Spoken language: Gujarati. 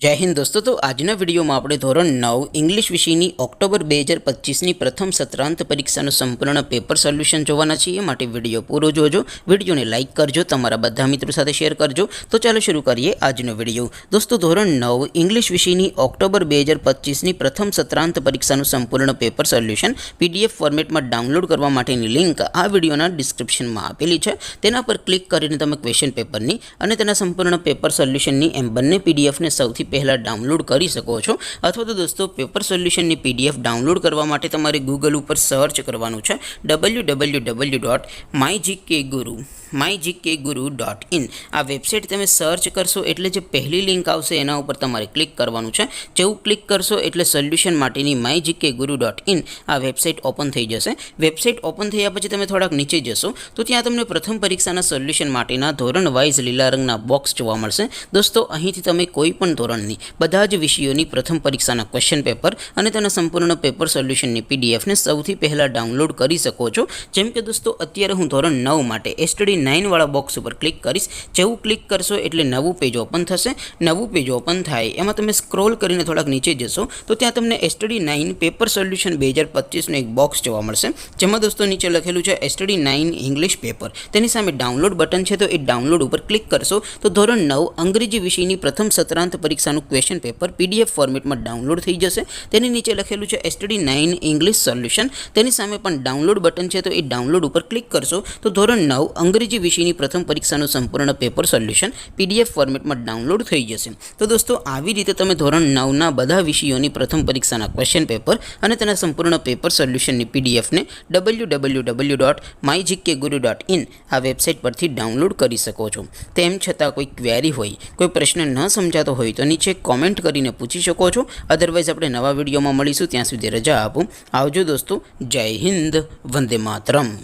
जय हिंद दोस्तों। तो आजना विडियो में આપણે ધોરણ 9 इंग्लिश વિષયની ઓક્ટોબર 2025ની પ્રથમ સત્રાંત પરીક્ષાનું સંપૂર્ણ પેપર સોલ્યુશન જોવાના છીએ। માટે વિડિયો પૂરો જોજો, વિડિયોને લાઈક કરજો, તમારા બધા મિત્રો સાથે શેર કરજો। તો ચાલો શરૂ કરીએ આજનો વિડિયો। દોસ્તો ધોરણ 9 इंग्लिश વિષયની ઓક્ટોબર 2025ની પ્રથમ સત્રાંત પરીક્ષાનું સંપૂર્ણ પેપર સોલ્યુશન PDF ફોર્મેટમાં ડાઉનલોડ કરવા માટેની લિંક આ વિડિયોના ડિસ્ક્રિપ્શનમાં આપેલી છે। તેના પર ક્લિક કરીને તમે ક્વેશ્ચન પેપરની અને તેના સંપૂર્ણ પેપર સોલ્યુશનની એમ બંને PDF ને સૌથી पहला डाउनलॉड करी सको छो। अथवा तो दोस्तों पेपर सोल्यूशन ની PDF डाउनलॉड करवा माटे तमारे गूगल पर सर्च करवानुं छे www.mygkguru.in। आ वेबसाइट तमे सर्च करशो एटले जे पहली लिंक आवशे एना उपर तमारे क्लिक करवानुं छे। जेवुं क्लिक करशो एटले सोल्यूशन माटेनी mygkguru.in आ वेबसाइट ओपन थई जशे। वेबसाइट ओपन थया पछी तमे थोड़ाक नीचे जशो तो त्यां तमने प्रथम परीक्षाना सोल्यूशन माटेना धोरण वाइज लीला रंगना बॉक्स जोवा मळशे। दोस्तों અહીંથી તમે કોઈ પણ ધોરણની બધા જ વિષયોની પ્રથમ પરીક્ષાના ક્વેશ્ચન પેપર અને તેના સંપૂર્ણ પેપર સોલ્યુશનની PDF ને સૌથી પહેલા ડાઉનલોડ કરી શકો છો। જેમ કે દોસ્તો અત્યારે હું ધોરણ 9 માટે STD 9 વાળા બોક્સ ઉપર ક્લિક કરીશ। જેવું ક્લિક કરશો એટલે નવું પેજ ઓપન થશે। નવું પેજ ઓપન થાય એમાં તમે સ્ક્રોલ કરીને થોડાક નીચે જશો તો ત્યાં તમને STD 9 પેપર સોલ્યુશન 2025 નું એક બોક્સ જોવા મળશે। જેમાં દોસ્તો નીચે લખેલું છે STD 9 ઇંગ્લિશ પેપર। તેની સામે ડાઉનલોડ બટન છે તો એ ડાઉનલોડ ઉપર ક્લિક કરશો તો ધોરણ 9 અંગ્રેજી વિષયની પ્રથમ સત્રાંત પરીક્ષાનું ક્વેશ્ચન પેપર PDF ફોર્મેટમાં ડાઉનલોડ થઈ જશે। તેની નીચે લખેલું છે STD 9 ઇંગ્લિશ સોલ્યુશન। તેની સામે પણ ડાઉનલોડ બટન છે તો એ ડાઉનલોડ ઉપર ક્લિક કરશો તો ધોરણ 9 અંગ્રેજી વિષયની પ્રથમ પરીક્ષાનું સંપૂર્ણ પેપર સોલ્યુશન PDF ફોર્મેટમાં ડાઉનલોડ થઈ જશે। તો દોસ્તો આવી રીતે તમે ધોરણ 9 ના બધા વિષયોની પ્રથમ પરીક્ષાના ક્વેશ્ચન પેપર અને તેના સંપૂર્ણ પેપર સોલ્યુશનની PDF ને www.mygkguru.in આ વેબસાઇટ પરથી ડાઉનલોડ કરી શકો છો। તેમ છતાં કોઈ ક્વેરી હોય, કોઈ પ્રશ્ન ન સમજાતો હોય તો નીચે कॉमेंट करीने पूछी शको छो। अदरवाइज अपने नवा विडियो में मळीशुं, त्यां सुधी रजा आपो। आवजो दोस्तों। जय हिंद, वंदे मातरम।